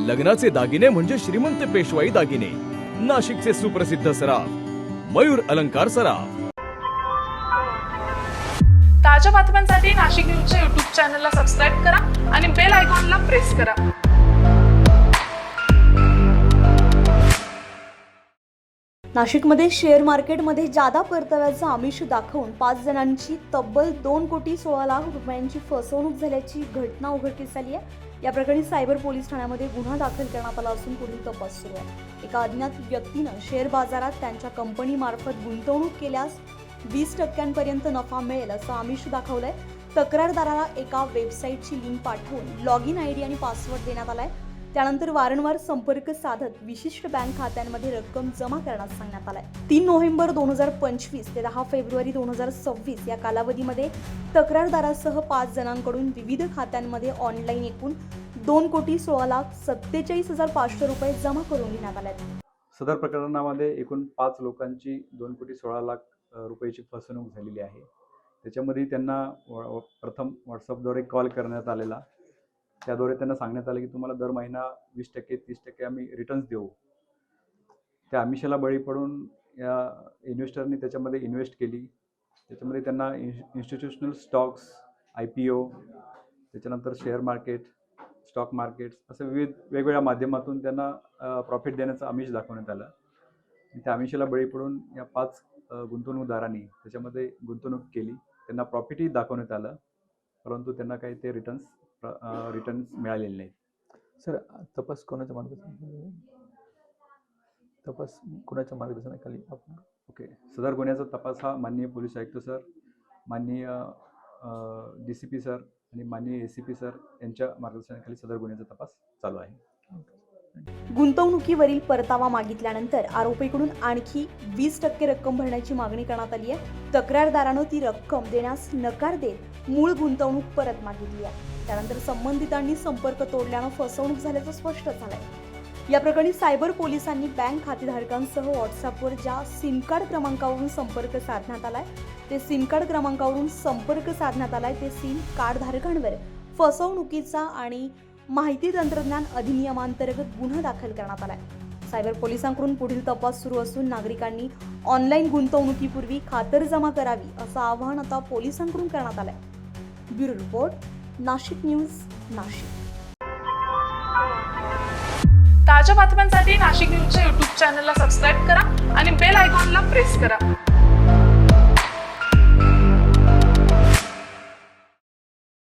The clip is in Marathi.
लग्नाचे दागिने म्हणजे श्रीमंत पेशवाई दागिने, नाशिकचे सुप्रसिद्ध सराफ मयूर अलंकार सराफ। ताज्या बातम्यांसाठी नाशिक न्यूजच्या YouTube चॅनलला सबस्क्राईब करा आणि बेल आयकॉनला प्रेस करा। नाशिकमध्ये शेअर मार्केटमध्ये जादा परताव्याचा आमिष दाखवून 5 जणांची तब्बल 2 कोटी 16 लाख रुपयांची फसवणूक झाल्याची घटना उघडकीस आली आहे। या प्रकरणी सायबर पोलीस ठाण्यामध्ये गुन्हा दाखल करण्यात आला असून पुढील तपास सुरू आहे। एका अज्ञात व्यक्तीनं शेअर बाजारात त्यांच्या कंपनीमार्फत गुंतवणूक केल्यास 20% नफा मिळेल असं आमिष दाखवलंय। तक्रारदाराला एका वेबसाईटची लिंक पाठवून लॉगिन आयडी आणि पासवर्ड देण्यात आलाय। त्यानंतर वारंवार संपर्क साधत विशिष्ट बँक खात्यांमध्ये रक्कम जमा करण्यास सांगण्यात आलाय। 3 नोव्हेंबर 2025 ते 10 फेब्रुवारी 2026 या कालावधीमध्ये तक्रारदारासह 5 जणांकडून विविध खात्यांमध्ये ऑनलाईन एकूण 2 कोटी 16 लाख 47,500 रुपये जमा करून घेण्यात आले। सदर प्रकरणामध्ये एकूण 5 लोकांची 2 कोटी 16 लाख रुपयाची फसवणूक झालेली आहे। त्याच्यामध्ये त्यांना प्रथम व्हॉट्सअपद्वारे कॉल करण्यात आलेला, त्याद्वारे त्यांना सांगण्यात आलं की तुम्हाला दर महिना 20% 30% आम्ही रिटर्न्स देऊ। त्या आमिषाला बळी पडून या इन्व्हेस्टरनी त्याच्यामध्ये इन्व्हेस्ट केली। त्याच्यामध्ये त्यांना इन्स्टिट्यूशनल स्टॉक्स, IPO, त्याच्यानंतर शेअर मार्केट, स्टॉक मार्केट्स असं विविध वेगवेगळ्या माध्यमातून त्यांना प्रॉफिट देण्याचं आमिष दाखवण्यात आलं। त्या आमिषाला बळी पडून या 5 गुंतवणूकदारांनी त्याच्यामध्ये गुंतवणूक केली। त्यांना प्रॉफिटही दाखवण्यात आलं, परंतु त्यांना काही ते रिटर्न्स मिळालेले नाहीत। सर, तपास कोणाच्या मार्गदर्शनाखाली आपण ओके, सदर गुन्ह्याचा तपास हा माननीय पोलीस आयुक्त सर, माननीय DCP सर आणि माननीय ACP सर यांच्या मार्गदर्शनाखाली सदर गुन्ह्याचा तपास चालू आहे। गुंतवणुकीवरील परतावा मागितल्यानंतर आरोपीकडून आणखी 20% रक्कम भरण्याची मागणी करण्यात आली आहे। तक्रारदारानं ती रक्कम देण्यास नकार देत मूळ गुंतवणूक परत मागितली आहे। त्यानंतर संबंधितांनी संपर्क तोडल्यानं फसवणूक झाल्याचं स्पष्ट झालंय। या प्रकरणी सायबर पोलिसांनी बँक खातेधारकांसह व्हॉट्सअपवर ज्या सिम कार्ड क्रमांकावरून संपर्क साधण्यात आलाय ते सिम कार्ड धारकांवर फसवणुकीचा आणि माहिती तंत्रज्ञान अधिनियमांतर्गत गुन्हा दाखल करण्यात आलाय। सायबर पोलिसांकडून पुढील तपास सुरू असून नागरिकांनी ऑनलाईन गुंतवणुकीपूर्वी खातरजमा करावी असं आवाहन आता पोलिसांकडून करण्यात आलंय। Bureau report, Nashik news, Nashik. ताज्या बातम्यांसाठी नाशिक न्यूजच्या YouTube चॅनलला सबस्क्राईब करा आणि बेल आयकॉनला प्रेस करा।